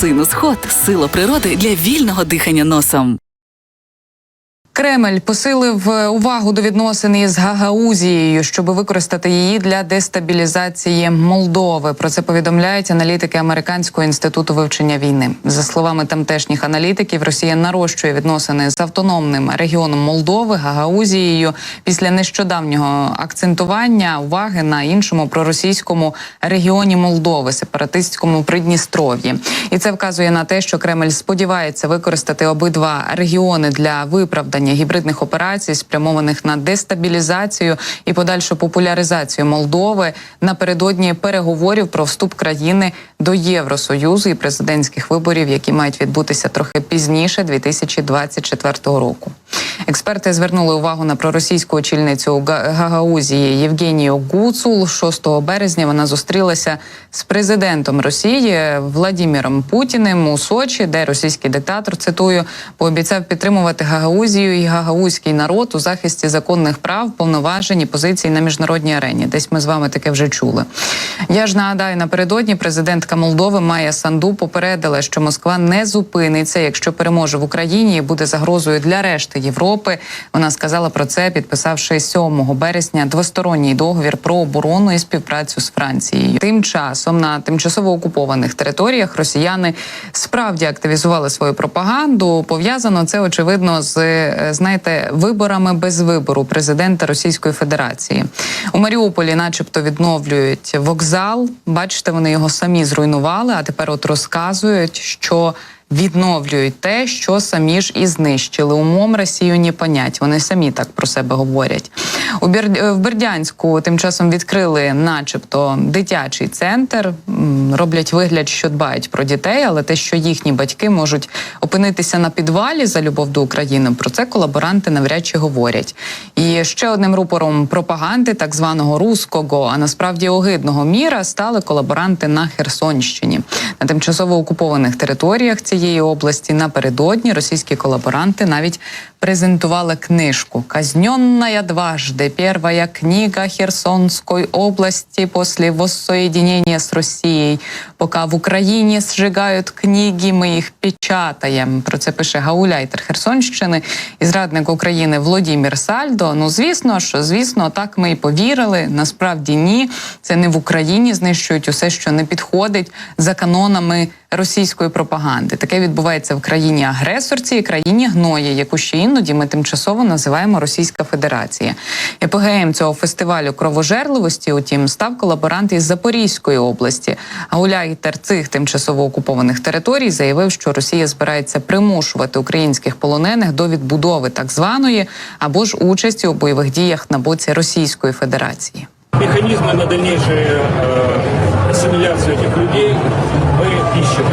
Синус-ход – сила природи для вільного дихання носом. Кремль посилив увагу до відносин із Гагаузією, щоб використати її для дестабілізації Молдови. Про це повідомляють аналітики Американського інституту вивчення війни. За словами тамтешніх аналітиків, Росія нарощує відносини з автономним регіоном Молдови, Гагаузією, після нещодавнього акцентування уваги на іншому проросійському регіоні Молдови – сепаратистському Придністров'ї. І це вказує на те, що Кремль сподівається використати обидва регіони для виправдання гібридних операцій, спрямованих на дестабілізацію і подальшу популяризацію Молдови напередодні переговорів про вступ країни до Євросоюзу і президентських виборів, які мають відбутися трохи пізніше 2024 року. Експерти звернули увагу на проросійську очільницю Гагаузії Євгенію Гуцул. 6 березня вона зустрілася з президентом Росії Владимиром Путіним у Сочі, де російський диктатор, цитую, пообіцяв підтримувати Гагаузію і гагаузький народ у захисті законних прав, повноважень і позицій на міжнародній арені. Десь ми з вами таке вже чули. Я ж нагадаю, напередодні президентка Молдови Майя Санду попередила, що Москва не зупиниться, якщо переможе в Україні і буде загрозою для решти Європи. Вона сказала про це, підписавши 7 березня двосторонній договір про оборону і співпрацю з Францією. Тим часом на тимчасово окупованих територіях росіяни справді активізували свою пропаганду. Пов'язано це, очевидно, з, знаєте, виборами без вибору президента Російської Федерації. У Маріуполі начебто відновлюють вокзал. Бачите, вони його самі зруйнували, а тепер от розказують, що відновлюють те, що самі ж і знищили. Умом Росію не понять. Вони самі так про себе говорять. В Бердянську тим часом відкрили начебто дитячий центр. Роблять вигляд, що дбають про дітей, але те, що їхні батьки можуть опинитися на підвалі за любов до України, про це колаборанти навряд чи говорять. І ще одним рупором пропаганди так званого руського, а насправді огидного міра стали колаборанти на Херсонщині. На тимчасово окупованих територіях цієї області напередодні російські колаборанти навіть презентували книжку «Казненная дважды. Первая книга Херсонской области после воссоединения с Россией. Пока в Україні сжигають книги, ми їх печатаємо». Про це пише гауляйтер Херсонщини і зрадник України Володимир Сальдо. Ну, звісно, так ми і повірили. Насправді ні. Це не в Україні знищують усе, що не підходить за канонами російської пропаганди. Таке відбувається в країні-агресорці і країні гної, яку ще іноді ми тимчасово називаємо Російська Федерація. Епогеєм цього фестивалю кровожерливості, утім, став колаборант із Запорізької області. Гауляйтер цих тимчасово окупованих територій заявив, що Росія збирається примушувати українських полонених до відбудови так званої або ж участі у бойових діях на боці Російської Федерації. Механизмы на дальнейшую ассимиляцию этих людей мы ищем.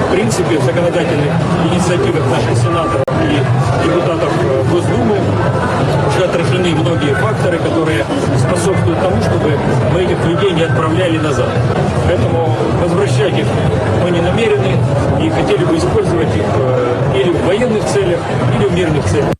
В принципе, в законодательных инициативах наших сенаторов и депутатов Госдумы уже отражены многие факторы, которые способствуют тому, чтобы мы этих людей не отправляли назад. Поэтому возвращать их мы не намерены и хотели бы использовать их или в военных целях, или в мирных целях.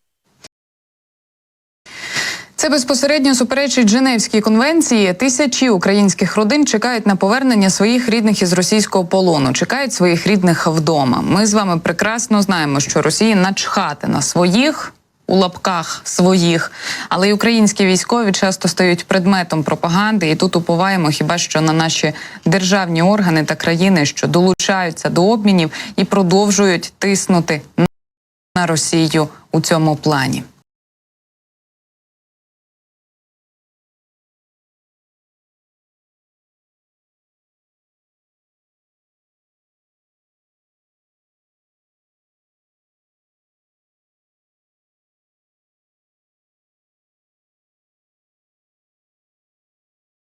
Це безпосередньо суперечить Женевській конвенції. Тисячі українських родин чекають на повернення своїх рідних із російського полону, чекають своїх рідних вдома. Ми з вами прекрасно знаємо, що Росії начхати на своїх, у лапках своїх, але й українські військові часто стають предметом пропаганди, і тут уповаємо хіба що на наші державні органи та країни, що долучаються до обмінів і продовжують тиснути на Росію у цьому плані.